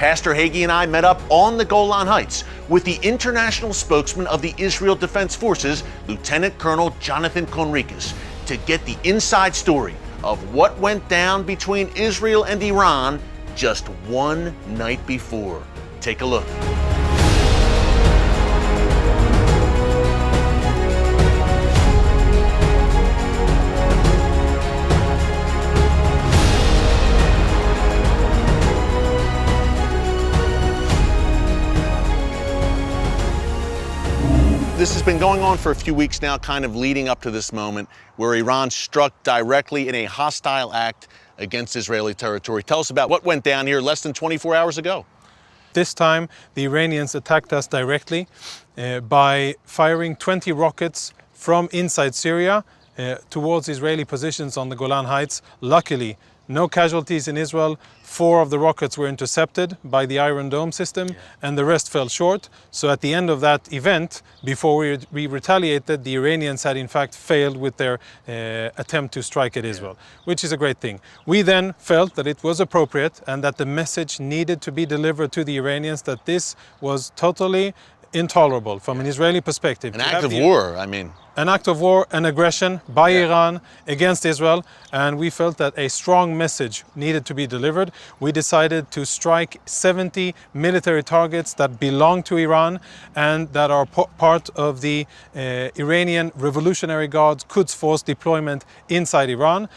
Pastor Hagee and I met up on the Golan Heights with the international spokesman of the Israel Defense Forces, Lieutenant Colonel Jonathan Conricus, to get the inside story of what went down between Israel and Iran just one night before. Take a look. This has been going on for a few weeks now, kind of leading up to this moment where Iran struck directly in a hostile act against Israeli territory. Tell us about what went down here less than 24 hours ago. This time, the Iranians attacked us directly by firing 20 rockets from inside Syria towards Israeli positions on the Golan Heights. Luckily, no casualties in Israel. 4 of the rockets were intercepted by the Iron Dome system, and the rest fell short. So at the end of that event, before we retaliated, the Iranians had in fact failed with their attempt to strike at Israel, which is a great thing. We then felt that it was appropriate and that the message needed to be delivered to the Iranians that this was totally intolerable from an Israeli perspective. An act of war, I mean. An act of war, an aggression by Iran against Israel, and we felt that a strong message needed to be delivered. We decided to strike 70 military targets that belong to Iran and that are part of the Iranian Revolutionary Guard's Quds Force deployment inside Iran.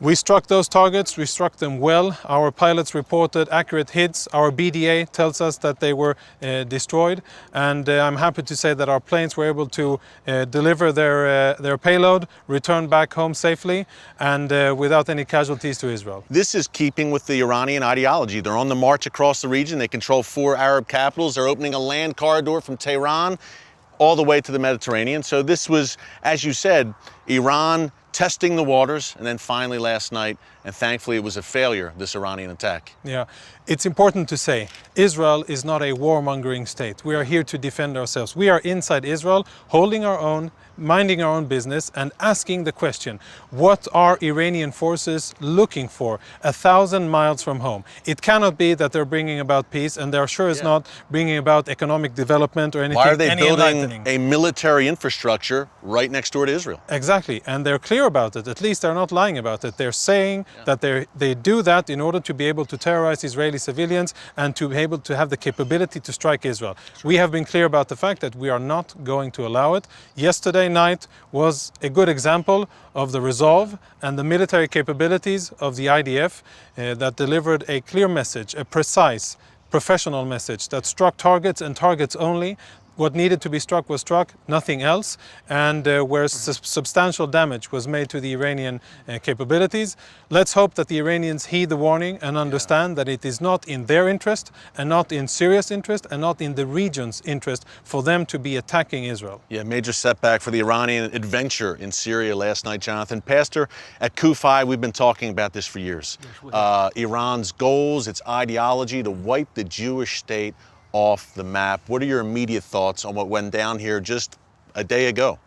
We struck those targets, we struck them well. Our pilots reported accurate hits. Our BDA tells us that they were destroyed. And I'm happy to say that our planes were able to deliver their payload, return back home safely, and without any casualties to Israel. This is keeping with the Iranian ideology. They're on the march across the region. They control 4 Arab capitals. They're opening a land corridor from Tehran all the way to the Mediterranean. So this was, as you said, Iran testing the waters, and then finally last night, and thankfully it was a failure, this Iranian attack. Yeah, it's important to say, Israel is not a warmongering state. We are here to defend ourselves. We are inside Israel, holding our own, minding our own business, and asking the question, what are Iranian forces looking for 1,000 miles from home? It cannot be that they're bringing about peace, and they're sure as not bringing about economic development or anything. Why are they building a military infrastructure right next door to Israel? Exactly, and they're clear about it. At least they're not lying about it. They're saying that they do that in order to be able to terrorize Israeli civilians and to be able to have the capability to strike Israel. We have been clear about the fact that we are not going to allow it. Yesterday night was a good example of the resolve and the military capabilities of the IDF that delivered a clear message, a precise, professional message that struck targets and targets only. What needed to be struck was struck, nothing else, and where substantial damage was made to the Iranian capabilities. Let's hope that the Iranians heed the warning and understand that it is not in their interest and not in Syria's interest and not in the region's interest for them to be attacking Israel. Yeah, major setback for the Iranian adventure in Syria last night, Jonathan. Pastor, at Kufi, we've been talking about this for years. Iran's goals, its ideology to wipe the Jewish state off the map. What are your immediate thoughts on what went down here just a day ago?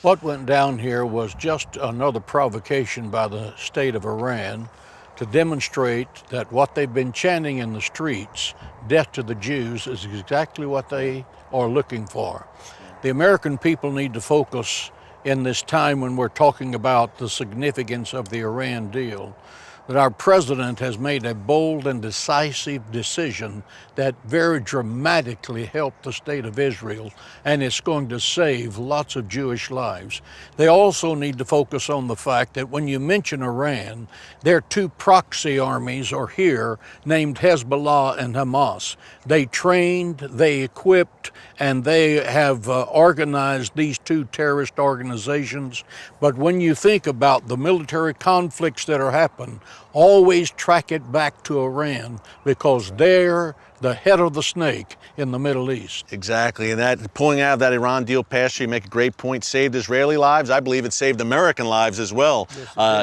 What went down here was just another provocation by the state of Iran to demonstrate that what they've been chanting in the streets, death to the Jews, is exactly what they are looking for. The American people need to focus in this time when we're talking about the significance of the Iran deal, that our president has made a bold and decisive decision that very dramatically helped the state of Israel, and it's going to save lots of Jewish lives. They also need to focus on the fact that when you mention Iran, their 2 proxy armies are here named Hezbollah and Hamas. They trained, they equipped, and they have organized these 2 terrorist organizations. But when you think about the military conflicts that are happening, always track it back to Iran, because they're the head of the snake in the Middle East. Exactly, and that pulling out of that Iran deal, Pastor, you make a great point, saved Israeli lives. I believe it saved American lives as well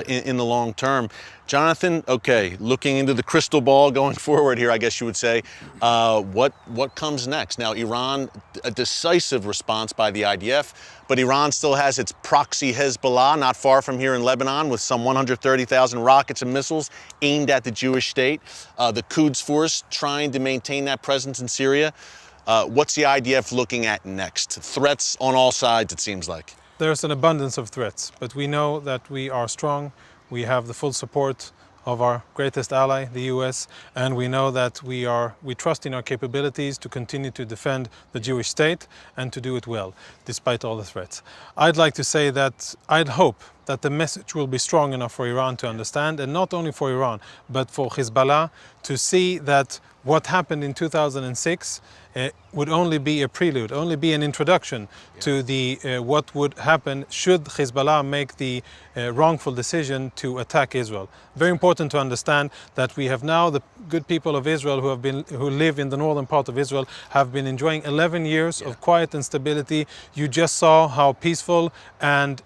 in the long term. Jonathan, okay, looking into the crystal ball going forward here, I guess you would say, what comes next? Now, Iran, a decisive response by the IDF, but Iran still has its proxy Hezbollah not far from here in Lebanon with some 130,000 rockets and missiles missiles aimed at the Jewish state. The Quds Force trying to maintain that presence in Syria. What's the IDF looking at next? Threats on all sides, it seems like. There's an abundance of threats, but we know that we are strong. We have the full support of our greatest ally, the US, and we know that we trust in our capabilities to continue to defend the Jewish state and to do it well, despite all the threats. I'd like to say that I'd hope that the message will be strong enough for Iran to understand, and not only for Iran, but for Hezbollah to see that what happened in 2006 would only be a prelude, only be an introduction to what would happen should Hezbollah make the wrongful decision to attack Israel. Very important to understand that we have now the good people of Israel who live in the northern part of Israel have been enjoying 11 years of quiet and stability. You just saw how peaceful and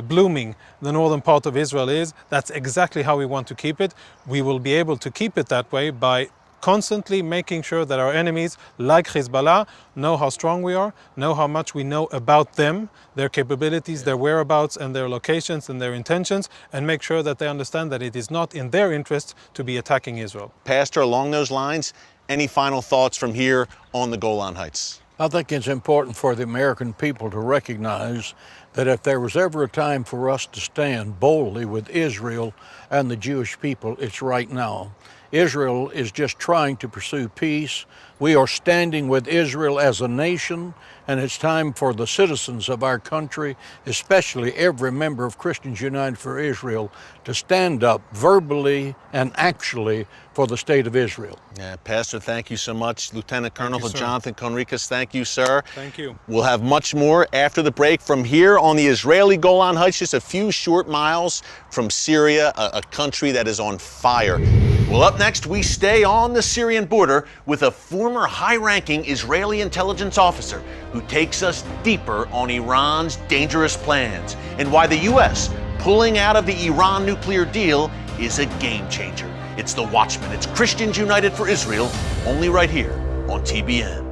blooming the northern part of Israel is. That's exactly how we want to keep it. We will be able to keep it that way by constantly making sure that our enemies, like Hezbollah, know how strong we are, know how much we know about them, their capabilities, their whereabouts and their locations and their intentions, and make sure that they understand that it is not in their interest to be attacking Israel. Pastor, along those lines, any final thoughts from here on the Golan Heights? I think it's important for the American people to recognize that if there was ever a time for us to stand boldly with Israel and the Jewish people, it's right now. Israel is just trying to pursue peace. We are standing with Israel as a nation, and it's time for the citizens of our country, especially every member of Christians United for Israel, to stand up verbally and actually for the state of Israel. Yeah, Pastor, thank you so much. Lieutenant Colonel you, sir. Jonathan Conricus, thank you, sir. Thank you. We'll have much more after the break from here on the Israeli Golan Heights, just a few short miles from Syria, a country that is on fire. Well, up next, we stay on the Syrian border with a former high-ranking Israeli intelligence officer who takes us deeper on Iran's dangerous plans and why the U.S. pulling out of the Iran nuclear deal is a game changer. It's the Watchman. It's Christians United for Israel, only right here on TBN.